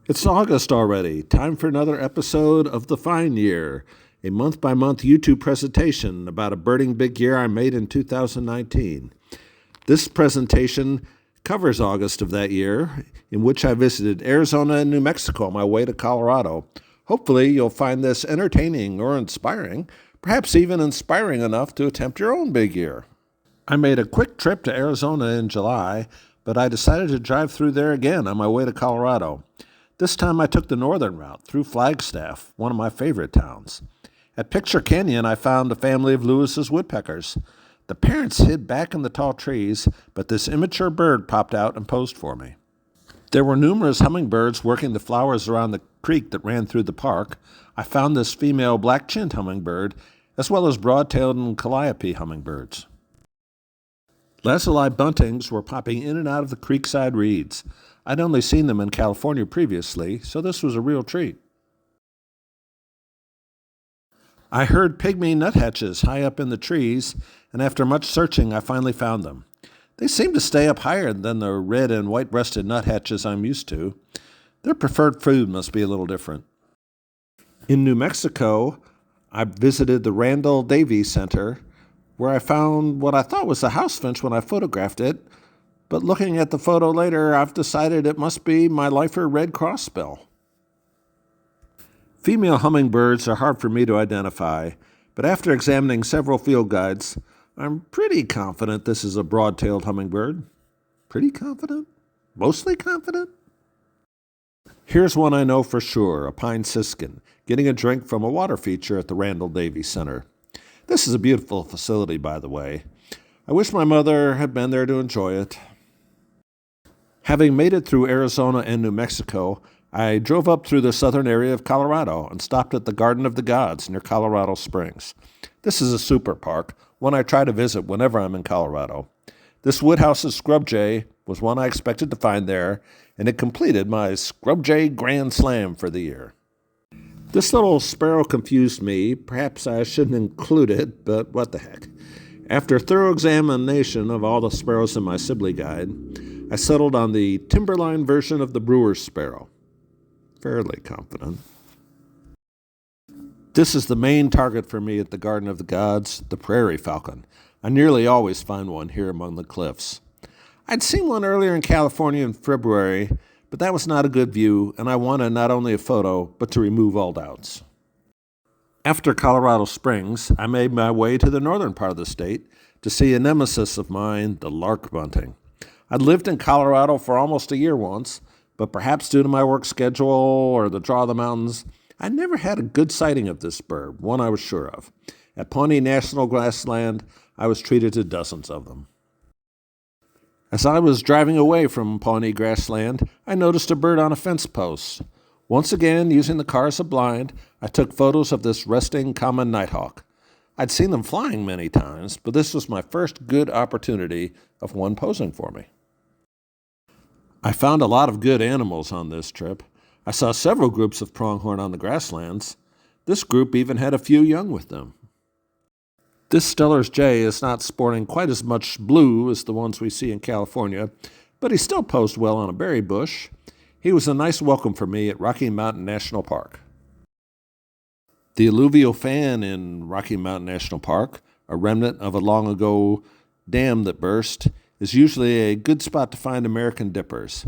It's August already. Time for another episode of The Fine Year, a month-by-month YouTube presentation about a birding big year I made in 2019. This presentation covers August of that year, in which I visited Arizona and New Mexico on my way to Colorado. Hopefully, you'll find this entertaining or inspiring, perhaps even inspiring enough to attempt your own big year. I made a quick trip to Arizona in July, but I decided to drive through there again on my way to Colorado. This time I took the northern route through Flagstaff, one of my favorite towns. At Picture Canyon, I found a family of Lewis's woodpeckers. The parents hid back in the tall trees, but this immature bird popped out and posed for me. There were numerous hummingbirds working the flowers around the creek that ran through the park. I found this female black-chinned hummingbird, as well as broad-tailed and calliope hummingbirds. Lazuli buntings were popping in and out of the creekside reeds. I'd only seen them in California previously, so this was a real treat. I heard pygmy nuthatches high up in the trees, and after much searching, I finally found them. They seem to stay up higher than the red and white-breasted nuthatches I'm used to. Their preferred food must be a little different. In New Mexico, I visited the Randall Davies Center, where I found what I thought was a house finch when I photographed it, but looking at the photo later, I've decided it must be my lifer red crossbill. Female hummingbirds are hard for me to identify, but after examining several field guides, I'm pretty confident this is a broad-tailed hummingbird. Pretty confident? Mostly confident? Here's one I know for sure, a pine siskin, getting a drink from a water feature at the Randall Davies Center. This is a beautiful facility, by the way. I wish my mother had been there to enjoy it. Having made it through Arizona and New Mexico, I drove up through the southern area of Colorado and stopped at the Garden of the Gods near Colorado Springs. This is a super park, one I try to visit whenever I'm in Colorado. This Woodhouse's scrub jay was one I expected to find there, and it completed my scrub jay grand slam for the year. This little sparrow confused me. Perhaps I shouldn't include it, but what the heck. After thorough examination of all the sparrows in my Sibley guide, I settled on the timberline version of the brewer's sparrow. Fairly confident. This is the main target for me at the Garden of the Gods, the prairie falcon. I nearly always find one here among the cliffs. I'd seen one earlier in California in February, but that was not a good view, and I wanted not only a photo, but to remove all doubts. After Colorado Springs, I made my way to the northern part of the state to see a nemesis of mine, the lark bunting. I'd lived in Colorado for almost a year once, but perhaps due to my work schedule or the draw of the mountains, I never had a good sighting of this bird, one I was sure of. At Pawnee National Grassland, I was treated to dozens of them. As I was driving away from Pawnee Grassland, I noticed a bird on a fence post. Once again, using the car as a blind, I took photos of this resting common nighthawk. I'd seen them flying many times, but this was my first good opportunity of one posing for me. I found a lot of good animals on this trip. I saw several groups of pronghorn on the grasslands. This group even had a few young with them. This Steller's jay is not sporting quite as much blue as the ones we see in California, but he still posed well on a berry bush. He was a nice welcome for me at Rocky Mountain National Park. The alluvial fan in Rocky Mountain National Park, a remnant of a long ago dam that burst, is usually a good spot to find American dippers.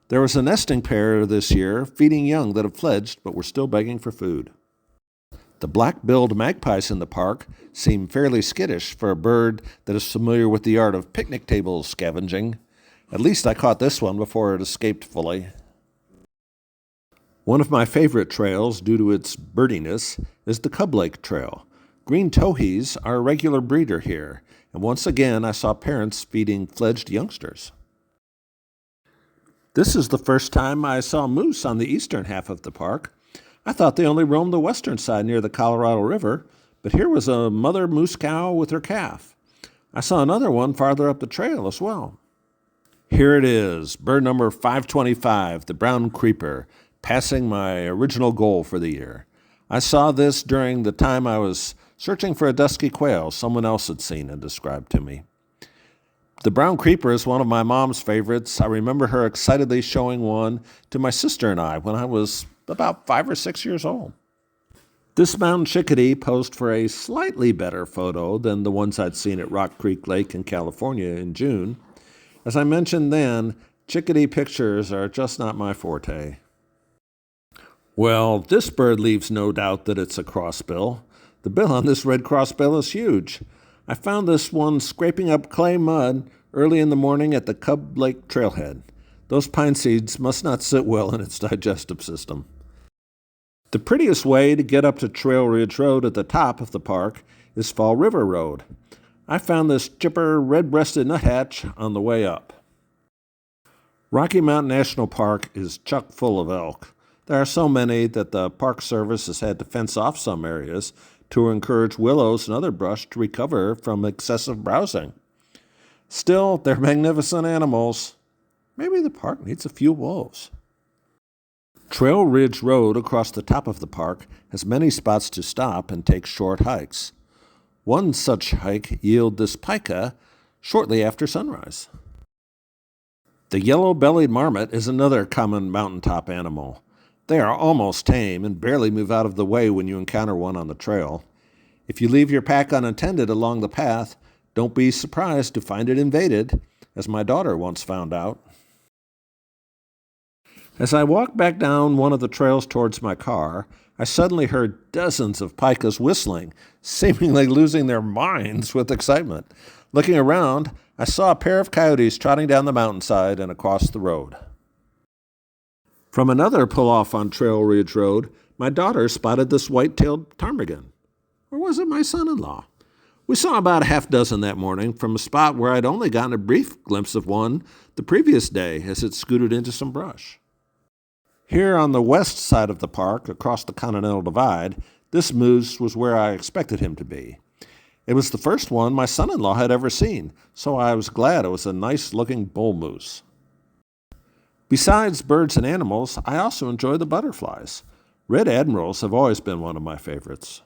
There was a nesting pair this year feeding young that have fledged but were still begging for food. The black-billed magpies in the park seem fairly skittish for a bird that is familiar with the art of picnic table scavenging. At least I caught this one before it escaped fully. One of my favorite trails, due to its birdiness, is the Cub Lake Trail. Green towhees are a regular breeder here, and once again I saw parents feeding fledged youngsters. This is the first time I saw moose on the eastern half of the park. I thought they only roamed the western side near the Colorado River, but here was a mother moose cow with her calf. I saw another one farther up the trail as well. Here it is, bird number 525, the brown creeper, passing my original goal for the year. I saw this during the time I was searching for a dusky quail someone else had seen and described to me. The brown creeper is one of my mom's favorites. I remember her excitedly showing one to my sister and I when I was about 5 or 6 years old. This mountain chickadee posed for a slightly better photo than the ones I'd seen at Rock Creek Lake in California in June. As I mentioned then, chickadee pictures are just not my forte. Well, this bird leaves no doubt that it's a crossbill. The bill on this red crossbill is huge. I found this one scraping up clay mud early in the morning at the Cub Lake trailhead. Those pine seeds must not sit well in its digestive system. The prettiest way to get up to Trail Ridge Road at the top of the park is Fall River Road. I found this chipper red-breasted nuthatch on the way up. Rocky Mountain National Park is chock full of elk. There are so many that the Park Service has had to fence off some areas to encourage willows and other brush to recover from excessive browsing. Still, they're magnificent animals. Maybe the park needs a few wolves. Trail Ridge Road across the top of the park has many spots to stop and take short hikes. One such hike yielded this pika shortly after sunrise. The yellow-bellied marmot is another common mountaintop animal. They are almost tame and barely move out of the way when you encounter one on the trail. If you leave your pack unattended along the path, don't be surprised to find it invaded, as my daughter once found out. As I walked back down one of the trails towards my car, I suddenly heard dozens of pikas whistling, seemingly losing their minds with excitement. Looking around, I saw a pair of coyotes trotting down the mountainside and across the road. From another pull-off on Trail Ridge Road, my daughter spotted this white-tailed ptarmigan. Or was it my son-in-law? We saw about a half dozen that morning from a spot where I'd only gotten a brief glimpse of one the previous day as it scooted into some brush. Here on the west side of the park, across the Continental Divide, this moose was where I expected him to be. It was the first one my son-in-law had ever seen, so I was glad it was a nice-looking bull moose. Besides birds and animals, I also enjoy the butterflies. Red admirals have always been one of my favorites.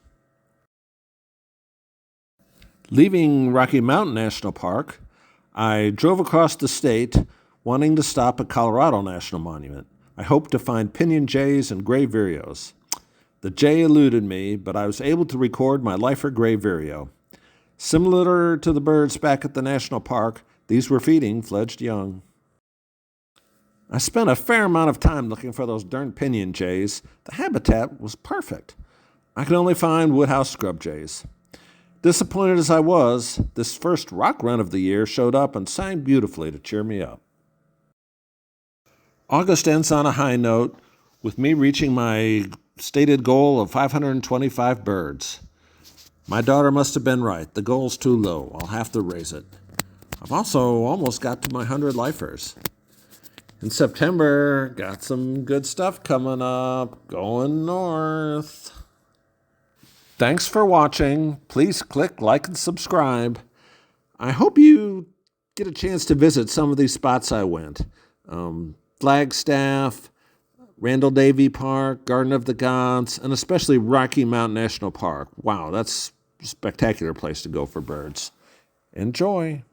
Leaving Rocky Mountain National Park, I drove across the state wanting to stop at Colorado National Monument. I hoped to find pinyon jays and gray vireos. The jay eluded me, but I was able to record my lifer gray vireo. Similar to the birds back at the national park, these were feeding fledged young. I spent a fair amount of time looking for those darn pinyon jays. The habitat was perfect. I could only find woodhouse scrub jays. Disappointed as I was, this first rock run of the year showed up and sang beautifully to cheer me up. August ends on a high note, with me reaching my stated goal of 525 birds. My daughter must have been right. The goal's too low. I'll have to raise it. I've also almost got to my 100 lifers. In September, got some good stuff coming up, going north. Thanks for watching. Please click like and subscribe. I hope you get a chance to visit some of these spots I went. Flagstaff, Randall Davy Park, Garden of the Gods, and especially Rocky Mountain National Park. Wow, that's a spectacular place to go for birds. Enjoy.